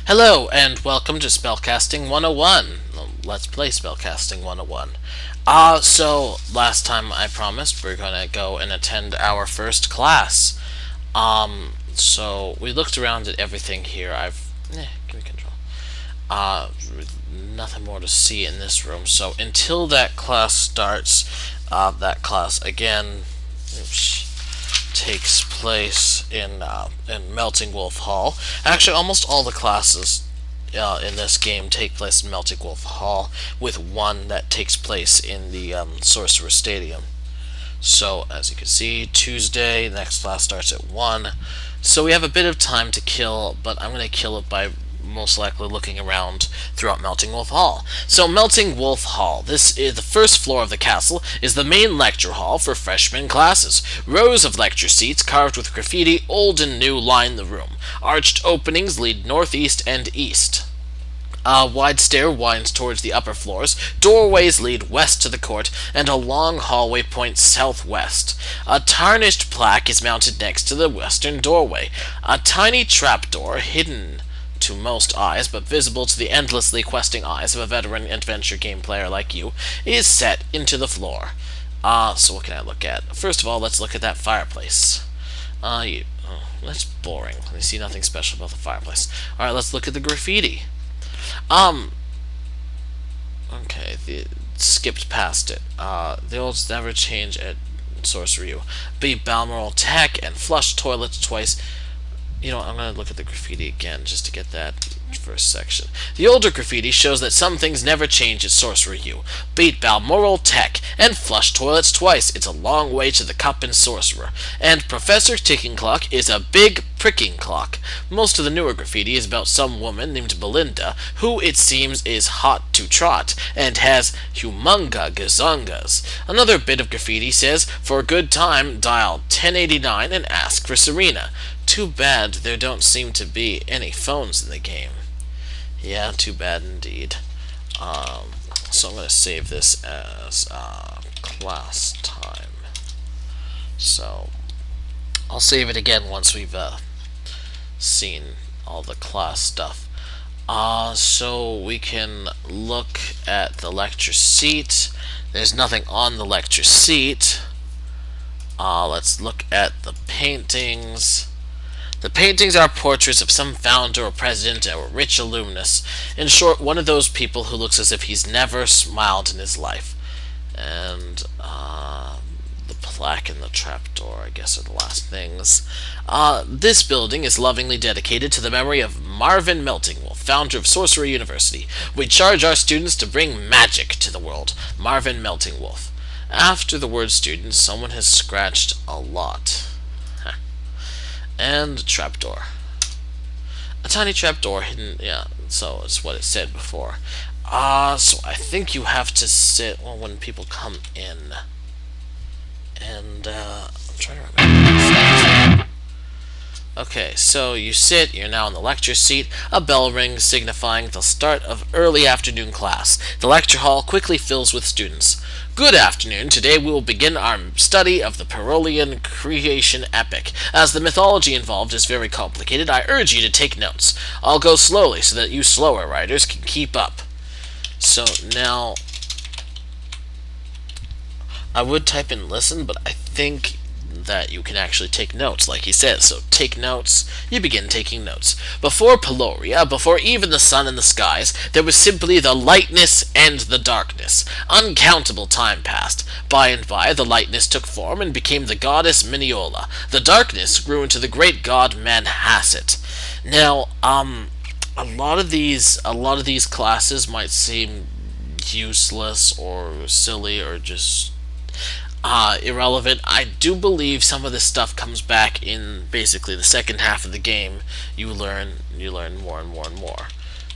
Hello, and welcome to Spellcasting 101. Let's play Spellcasting 101. So last time I promised we're gonna go and attend our first class. So we looked around at everything here. Give me control. Uh, Nothing more to see in this room. So until that class starts, that class again takes place in Melting Wolf Hall. Actually, almost all the classes in this game take place in Melting Wolf Hall, with one that takes place in the Sorcerer Stadium. So, as you can see, Tuesday, the next class starts at 1. So we have a bit of time to kill, but I'm going to kill it by most likely looking around throughout Melting Wolf Hall. So Melting Wolf Hall, this is the first floor of the castle, is the main lecture hall for freshman classes. Rows of lecture seats carved with graffiti, old and new, line the room. Arched openings lead northeast and east. A wide stair winds towards the upper floors, doorways lead west to the court, and a long hallway points southwest. A tarnished plaque is mounted next to the western doorway. A tiny trapdoor, hidden to most eyes, but visible to the endlessly questing eyes of a veteran adventure game player like you, is set into the floor. So what can I look at? First of all, let's look at that fireplace. That's boring. I see nothing special about the fireplace. Alright, let's look at the graffiti. Okay, skipped past it. The olds never change at Sorcery U. Beat Balmoral Tech and flush toilets twice. You know, I'm going to look at the graffiti again just to get that first section. The older graffiti shows that some things never change at Sorcerer U. Beat Balmoral Tech and flush toilets twice. It's a long way to the cup in Sorcerer. And Professor Ticking Clock is a big pricking clock. Most of the newer graffiti is about some woman named Belinda, who it seems is hot to trot and has humunga gazongas. Another bit of graffiti says, for a good time, dial 1089 and ask for Serena. Too bad there don't seem to be any phones in the game. Yeah, too bad indeed. So I'm going to save this as class time. So I'll save it again once we've seen all the class stuff. So we can look at the lecture seat. There's nothing on the lecture seat. Let's look at the paintings. The paintings are portraits of some founder or president or rich alumnus. In short, one of those people who looks as if he's never smiled in his life. And the plaque and the trapdoor, I guess, are the last things. This building is lovingly dedicated to the memory of Marvin Melting Wolf, founder of Sorcerer University. We charge our students to bring magic to the world. Marvin Melting Wolf. After the word student, someone has scratched a lot. And trapdoor. A tiny trapdoor hidden, yeah, so it's what it said before. So I think you have to sit, well, when people come in. And, I'm trying to remember. Okay, so you sit, you're now in the lecture seat. A bell rings, signifying the start of early afternoon class. The lecture hall quickly fills with students. Good afternoon. Today we will begin our study of the Perolian creation epic. As the mythology involved is very complicated, I urge you to take notes. I'll go slowly so that you slower writers can keep up. So now, I would type in listen, but I think that you can actually take notes, like he says. So take notes, you begin taking notes. Before Peloria, before even the sun and the skies, there was simply the lightness and the darkness. Uncountable time passed. By and by, the lightness took form and became the goddess Miniola. The darkness grew into the great god Manhasset. Now, a lot of these classes might seem useless or silly or just irrelevant. I do believe some of this stuff comes back in basically the second half of the game. You learn more and more and more.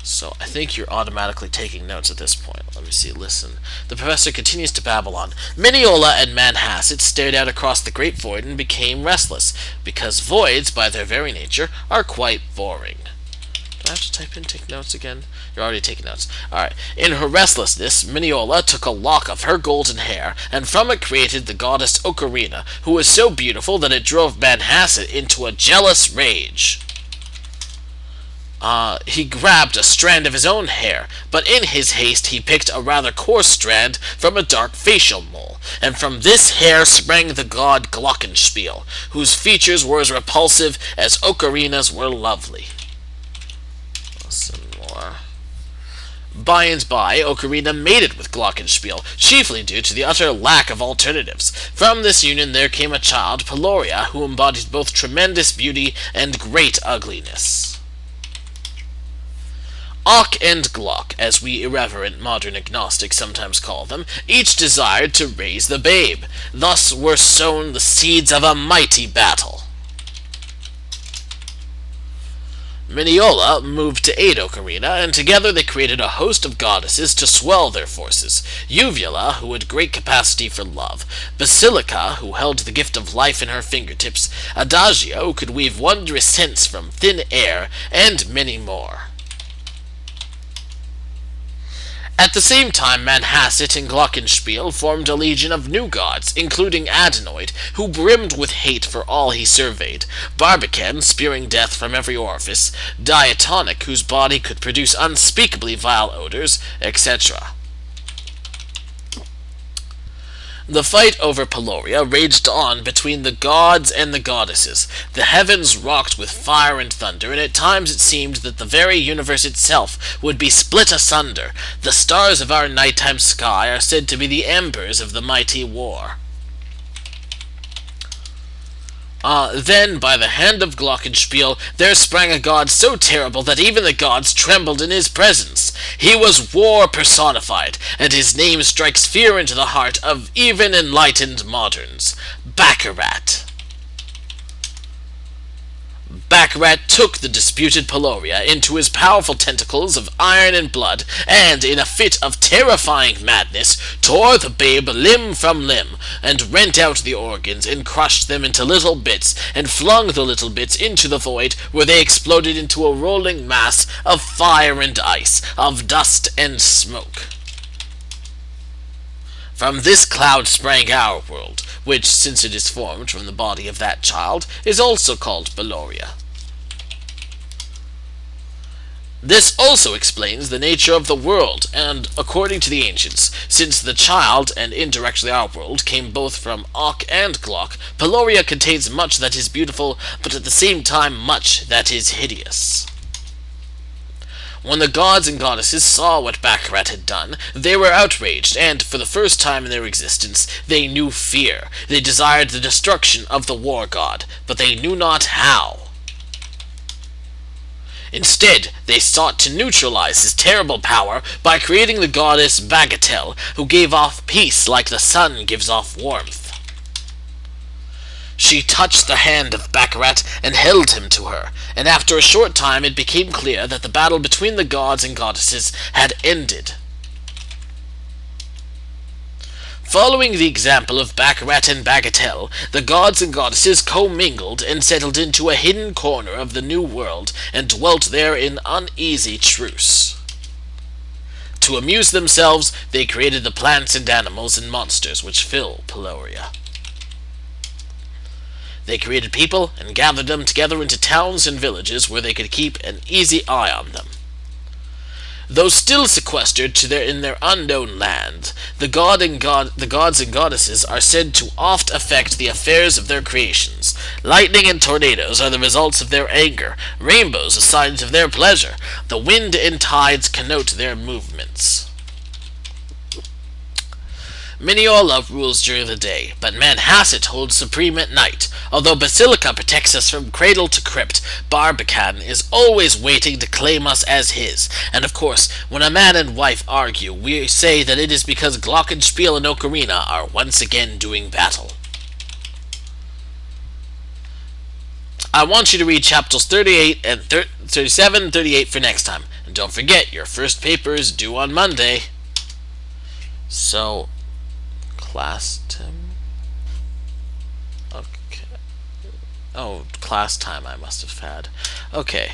So I think you're automatically taking notes at this point. Let me see, listen. The professor continues to babble on. Miniola and Manhasset stared out across the great void and became restless, because voids, by their very nature, are quite boring. Do I have to type in take notes again? You're already taking notes. Alright. In her restlessness, Miniola took a lock of her golden hair, and from it created the goddess Ocarina, who was so beautiful that it drove Manhasset into a jealous rage. He grabbed a strand of his own hair, but in his haste he picked a rather coarse strand from a dark facial mole, and from this hair sprang the god Glockenspiel, whose features were as repulsive as Ocarina's were lovely. Some more. By and by, Ocarina mated with Glockenspiel, chiefly due to the utter lack of alternatives. From this union there came a child, Peloria, who embodied both tremendous beauty and great ugliness. Ock and Glock, as we irreverent modern agnostics sometimes call them, each desired to raise the babe. Thus were sown the seeds of a mighty battle. Miniola moved to aid Ocarina, and together they created a host of goddesses to swell their forces. Uvula, who had great capacity for love, Basilica, who held the gift of life in her fingertips, Adagio, who could weave wondrous scents from thin air, and many more. At the same time, Manhasset and Glockenspiel formed a legion of new gods, including Adenoid, who brimmed with hate for all he surveyed, Barbican, spewing death from every orifice, Diatonic, whose body could produce unspeakably vile odors, etc. The fight over Peloria raged on between the gods and the goddesses. The heavens rocked with fire and thunder, and at times it seemed that the very universe itself would be split asunder. The stars of our nighttime sky are said to be the embers of the mighty war. Then, by the hand of Glockenspiel, there sprang a god so terrible that even the gods trembled in his presence. He was war personified, and his name strikes fear into the heart of even enlightened moderns. Baccarat. Baccarat took the disputed Peloria into his powerful tentacles of iron and blood, and, in a fit of terrifying madness, tore the babe limb from limb, and rent out the organs, and crushed them into little bits, and flung the little bits into the void, where they exploded into a rolling mass of fire and ice, of dust and smoke. From this cloud sprang our world, which, since it is formed from the body of that child, is also called Peloria. This also explains the nature of the world, and, according to the ancients, since the child, and indirectly our world, came both from Ock and Glock, Peloria contains much that is beautiful, but at the same time much that is hideous. When the gods and goddesses saw what Baccarat had done, they were outraged, and, for the first time in their existence, they knew fear. They desired the destruction of the war god, but they knew not how. Instead, they sought to neutralize his terrible power by creating the goddess Bagatelle, who gave off peace like the sun gives off warmth. She touched the hand of Baccarat and held him to her, and after a short time it became clear that the battle between the gods and goddesses had ended. Following the example of Baccarat and Bagatelle, the gods and goddesses commingled and settled into a hidden corner of the new world and dwelt there in uneasy truce. To amuse themselves, they created the plants and animals and monsters which fill Peloria. They created people and gathered them together into towns and villages where they could keep an easy eye on them. Though still sequestered in their unknown land, the gods and goddesses are said to oft affect the affairs of their creations. Lightning and tornadoes are the results of their anger, rainbows are signs of their pleasure, the wind and tides connote their movements. Miniola rules during the day, but Manhasset holds supreme at night. Although Basilica protects us from cradle to crypt, Barbican is always waiting to claim us as his. And of course, when a man and wife argue, we say that it is because Glockenspiel and Ocarina are once again doing battle. I want you to read chapters 38 and 37 and 38 for next time. And don't forget, your first paper is due on Monday. So, class time. Okay. Oh, class time I must have had. Okay.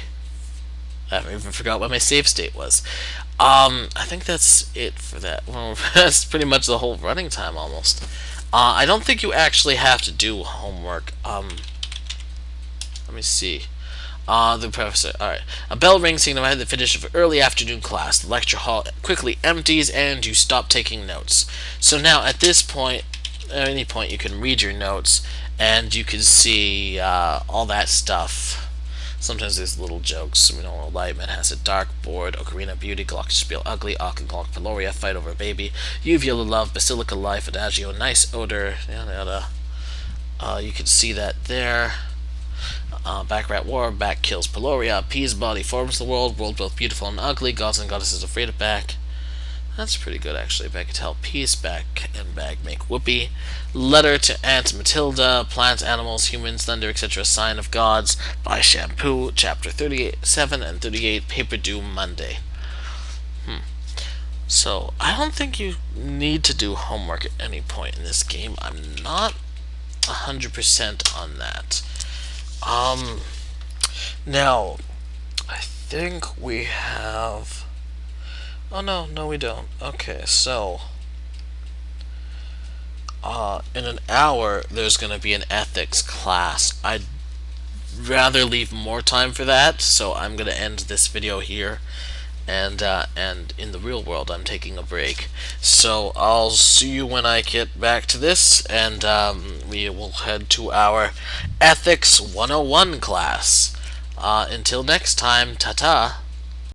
I even forgot what my save state was. I think that's it for that. Well, that's pretty much the whole running time almost. I don't think you actually have to do homework. Let me see. The professor. Alright. A bell rings signifying the finish of early afternoon class. The lecture hall quickly empties and you stop taking notes. So now at this point, at any point, you can read your notes and you can see all that stuff. Sometimes there's little jokes. We know Lightman has a dark board, Ocarina Beauty, Glockenspiel Ugly, Glock Peloria, Fight Over Baby, Uvula Love, Basilica Life, Adagio, Nice Odor, yada yada. You can see that there. Backrat War, Back kills Peloria, Pea's body forms the world both beautiful and ugly, gods and goddesses afraid of Back. That's pretty good actually. Back can tell Peace, Back and Bag make whoopee. Letter to Aunt Matilda, Plants, Animals, Humans, Thunder, etc. Sign of Gods by Shampoo, Chapter 37 and 38, Paper Due Monday. So, I don't think you need to do homework at any point in this game. I'm not 100% on that. Now, I think we have... Oh, no, we don't. Okay, so... in an hour, there's going to be an ethics class. I'd rather leave more time for that, so I'm going to end this video here. And in the real world, I'm taking a break. So I'll see you when I get back to this, and we will head to our Ethics 101 class. Until next time, ta-ta.